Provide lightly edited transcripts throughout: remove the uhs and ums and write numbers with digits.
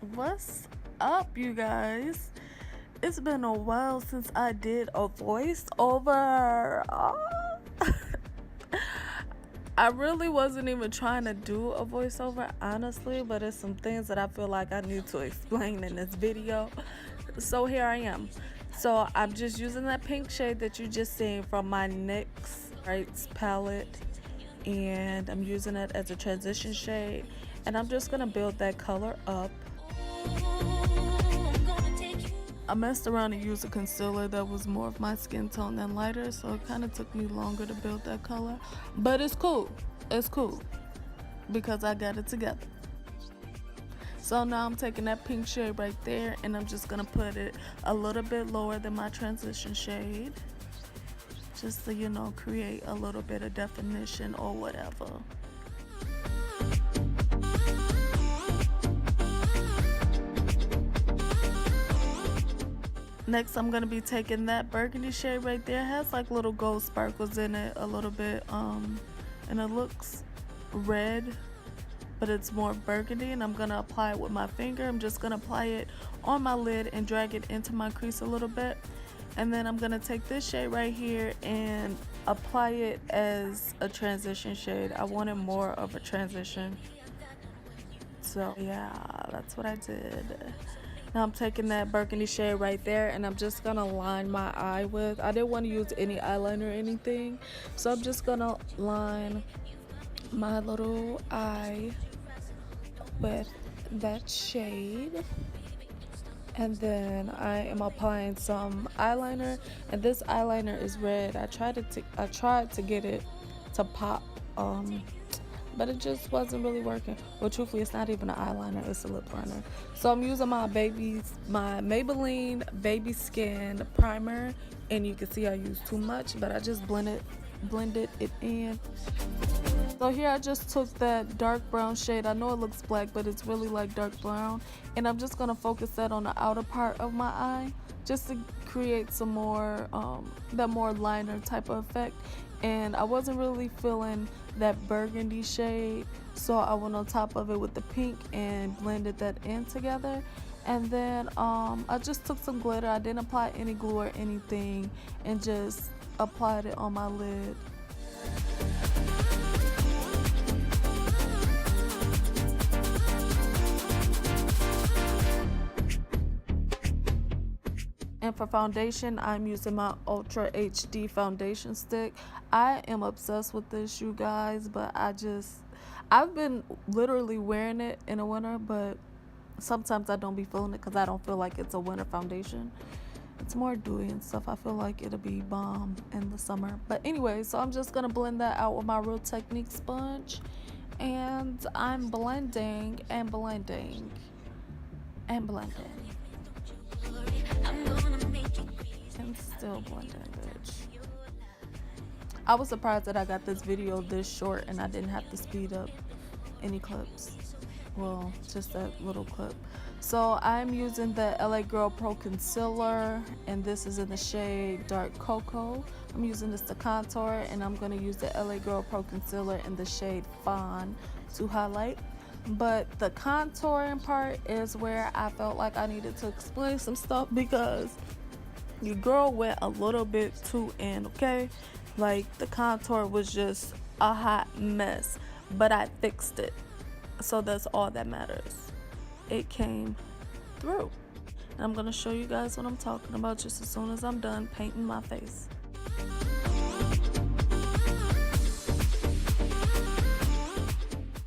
What's up, you guys? It's been a while since I did a voiceover. I really wasn't even trying to do a voiceover, honestly, but it's some things that I feel like I need to explain in this video. So here I am. So I'm just using that pink shade that you just seen from my NYX Brights palette, and I'm using it as a transition shade, and I'm just gonna build that color up. I messed around and used a concealer that was more of my skin tone than lighter, so it kind of took me longer to build that color. But it's cool. It's cool because I got it together. So now I'm taking that pink shade right there, and I'm just going to put it a little bit lower than my transition shade, just to, create a little bit of definition or whatever. Next, I'm going to be taking that burgundy shade right there. It has like little gold sparkles in it a little bit, and it looks red, but it's more burgundy, and I'm going to apply it with my finger. I'm just going to apply it on my lid and drag it into my crease a little bit. And then I'm going to take this shade right here and apply it as a transition shade. I wanted more of a transition. So yeah, that's what I did. Now I'm taking that burgundy shade right there, and I'm just gonna line my eye with. I didn't want to use any eyeliner or anything, so I'm just gonna line my little eye with that shade. And then I am applying some eyeliner, and this eyeliner is red. I tried to get it to pop, but it just wasn't really working. Well, truthfully, it's not even an eyeliner, it's a lip liner. So I'm using my Maybelline Baby Skin primer, and you can see I used too much, but I just blended it in. So here I just took that dark brown shade. I know it looks black, but it's really like dark brown, and I'm just gonna focus that on the outer part of my eye, just to create some more that more liner type of effect. And I wasn't really feeling that burgundy shade, so I went on top of it with the pink and blended that in together. And then I just took some glitter. I didn't apply any glue or anything, and just applied it on my lid. And for foundation, I'm using my Ultra HD foundation stick. I am obsessed with this, you guys, but I've been literally wearing it in the winter, but sometimes I don't be feeling it because I don't feel like it's a winter foundation. It's more dewy and stuff. I feel like it'll be bomb in the summer. But anyway, so I'm just gonna blend that out with my Real Technique sponge, and I'm blending and blending and blending. And still blending, bitch. I was surprised that I got this video this short and I didn't have to speed up any clips. Well, just that little clip. So I'm using the LA Girl Pro Concealer, and this is in the shade Dark Cocoa. I'm using this to contour, and I'm going to use the LA Girl Pro Concealer in the shade Fawn to highlight. But the contouring part is where I felt like I needed to explain some stuff, because your girl went a little bit too in, okay? Like, the contour was just a hot mess, but I fixed it. So that's all that matters. It came through. And I'm gonna show you guys what I'm talking about just as soon as I'm done painting my face.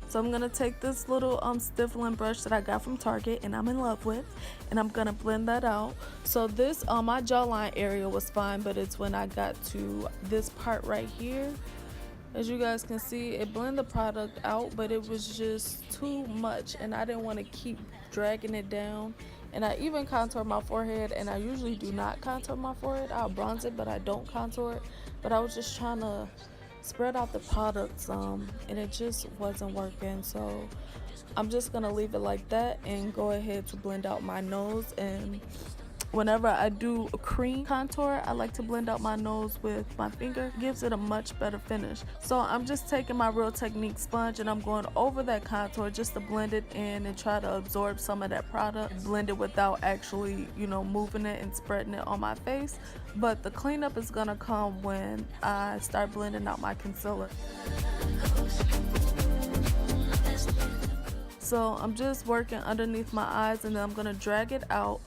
So I'm gonna take this little stippling brush that I got from Target and I'm in love with, and I'm gonna blend that out. So this my jawline area was fine, but it's when I got to this part right here, as you guys can see, it blended the product out, but it was just too much, and I didn't want to keep dragging it down. And I even contour my forehead, and I usually do not contour my forehead. I'll bronze it, but I don't contour it. But I was just trying to spread out the product some, and it just wasn't working. So I'm just gonna leave it like that and go ahead to blend out my nose. And whenever I do a cream contour, I like to blend out my nose with my finger. It gives it a much better finish. So I'm just taking my Real Technique sponge and I'm going over that contour just to blend it in and try to absorb some of that product. Blend it without actually, you know, moving it and spreading it on my face. But the cleanup is gonna come when I start blending out my concealer. So I'm just working underneath my eyes and then I'm gonna drag it out.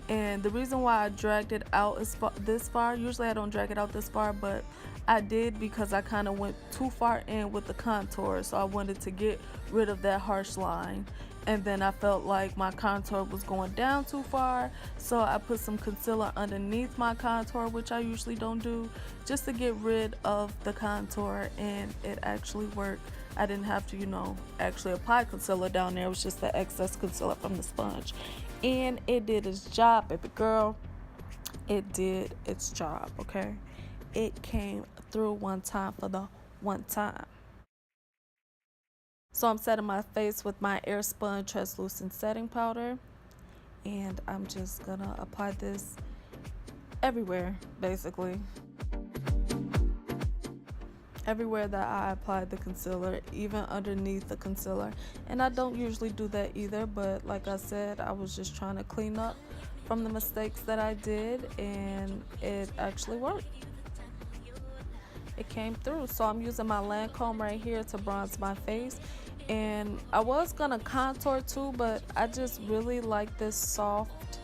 And the reason why I dragged it out this far, usually I don't drag it out this far, but I did because I kind of went too far in with the contour. So I wanted to get rid of that harsh line. And then I felt like my contour was going down too far. So I put some concealer underneath my contour, which I usually don't do, just to get rid of the contour. And it actually worked. I didn't have to, you know, actually apply concealer down there. It was just the excess concealer from the sponge. And it did its job, baby girl. It did its job, okay? It came through one time for the one time. So I'm setting my face with my Airspun translucent setting powder. And I'm just gonna apply this everywhere, basically. Everywhere that I applied the concealer, even underneath the concealer. And I don't usually do that either, but like I said, I was just trying to clean up from the mistakes that I did, and it actually worked. It came through. So I'm using my Lancome right here to bronze my face, and I was gonna contour too, but I just really like this soft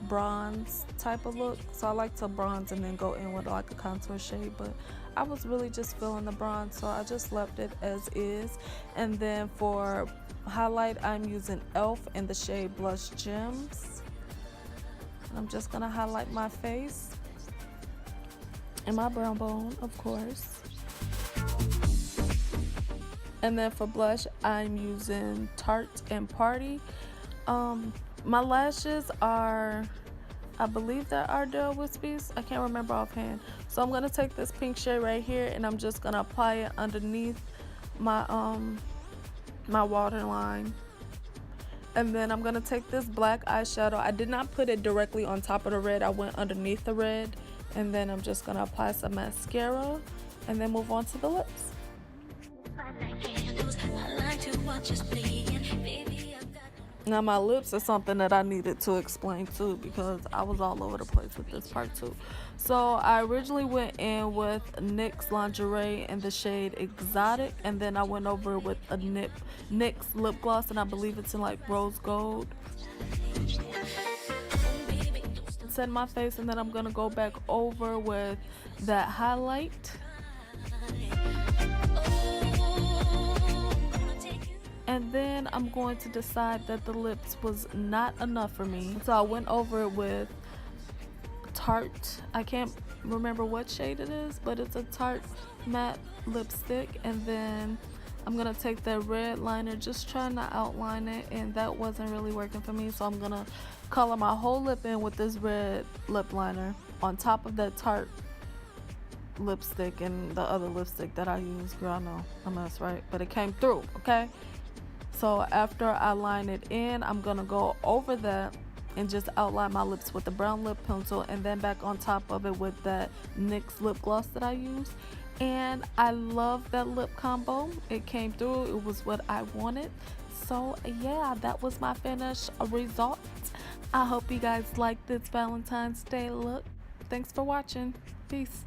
bronze type of look, so I like to bronze and then go in with like a contour shade, but I was really just feeling the bronze, so I just left it as is. And then for highlight, I'm using e.l.f. in the shade Blush Gems. And I'm just gonna highlight my face and my brow bone, of course. And then for blush, I'm using Tarte and Party. My lashes are, I believe they're Ardell Wispies. I can't remember offhand. So I'm gonna take this pink shade right here and I'm just gonna apply it underneath my my waterline. And then I'm gonna take this black eyeshadow. I did not put it directly on top of the red. I went underneath the red. And then I'm just gonna apply some mascara and then move on to the lips. Now my lips are something that I needed to explain too, because I was all over the place with this part too. So I originally went in with NYX Lingerie in the shade Exotic, and then I went over with a NYX lip gloss, and I believe it's in like rose gold. Set my face, and then I'm gonna go back over with that highlight. And then I'm going to decide that the lips was not enough for me. So I went over it with Tarte. I can't remember what shade it is, but it's a Tarte matte lipstick. And then I'm gonna take that red liner, just trying to outline it, and that wasn't really working for me. So I'm gonna color my whole lip in with this red lip liner on top of that Tarte lipstick and the other lipstick that I used. Girl, I know a mess, right? But it came through, okay? So after I line it in, I'm gonna go over that and just outline my lips with the brown lip pencil, and then back on top of it with that NYX lip gloss that I used. And I love that lip combo. It came through. It was what I wanted. So yeah, that was my finished result. I hope you guys liked this Valentine's Day look. Thanks for watching. Peace.